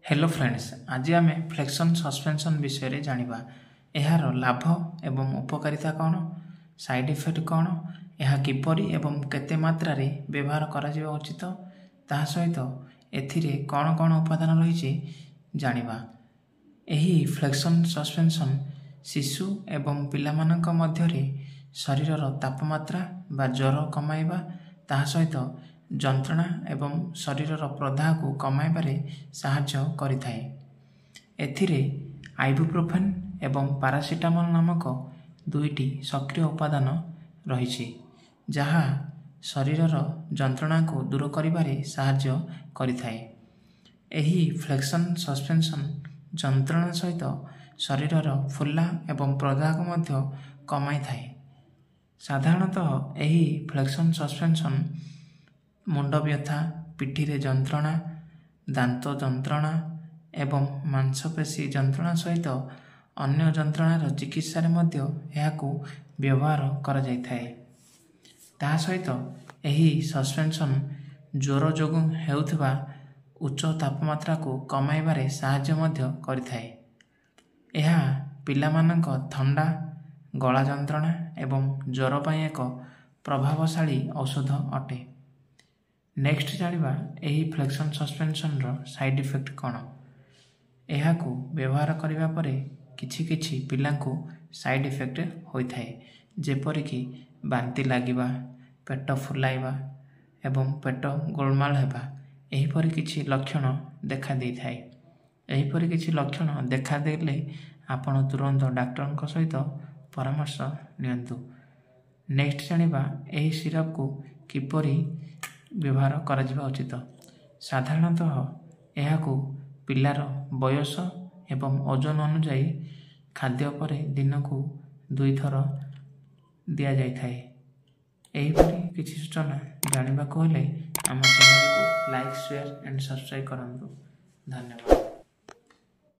Hello friends, आज आम flexion suspension विषय जानिबा। एहार लाभ एवं उपकारिता कौन, साइड इफेक्ट कौन, यह किपरि एवं केते मात्रा रे व्यवहार करा जिबा उचित, ता सहित एथिरे कौन कौन उपादान रही जानिबा। एही फ्लेक्शन सस्पेंशन शिशु एवं पिलामानक मध्यरे शरीरर तापमात्रा बा ज्वर कमाइबा, ता सहित जंत्रणा एवं शरीरर प्रदाह को कमाइबारे साहाय्य करिथाए। एथिरे आइबुप्रोफेन एवं पारासिटामोल नामक दुईटी सक्रिय उपादान रही, जहा शरीरर जंत्रणा को दूर करिबारे साहाय्य करिथाए। एही फ्लेक्शन सस्पेंशन जंत्रणा सहित शरीरर फुला एवं प्रदाह को मध्य कमाई थाए। साधारणतः एही फ्लेक्शन सस्पेंशन मुंड व्यथा, पिठीरे जंत्रणा, दांत जंत्रणा एवं मांसपेशी जंत्रणा सहित अन्य जंत्रणार चिकित्सा रे मध्य एहाकू व्यवहार करा जाइथाए। ता सहित एही सस्पेंशन ज्वर जोगु हेउथिबा उच्च तापमात्रा को कमाइबारे साहाय्य मध्य करिथाए। एहा पिलामानक थंडा, गला जंत्रणा एवं ज्वर पई एक प्रभावशाली औषध अटे। नेक्स्ट जानिबा एही फ्लेक्शन सस्पेंशन रो साइड इफेक्ट कौन। एहाकू व्यवहार करिबा परे किछि किछि पिलांकू साइड इफेक्ट होइथाए, जेपरि कि बांती लागिबा, पेट फुलाइबा एवं पेट गोलमाल हेबा। एहीपरि किछि लक्षण देखा देइथाए। एहीपरि किछि लक्षण देखा देले आपण तुरंत डाक्टरक सहित परामर्श नियंतु। नेक्स्ट जानिबा एही सिरप को किपरि व्यवहार करा जिबा उचित। साधारणतः एहाकू पिलार बयस एवं ओजन अनुजाई खाद्य परे दिन को 2 थर दिया जाइथाए। एहीपरि किछि सूचना जानिबा को हेले आम चैनल को लाइक, शेयर एंड सब्सक्राइब करंतु। धन्यवाद।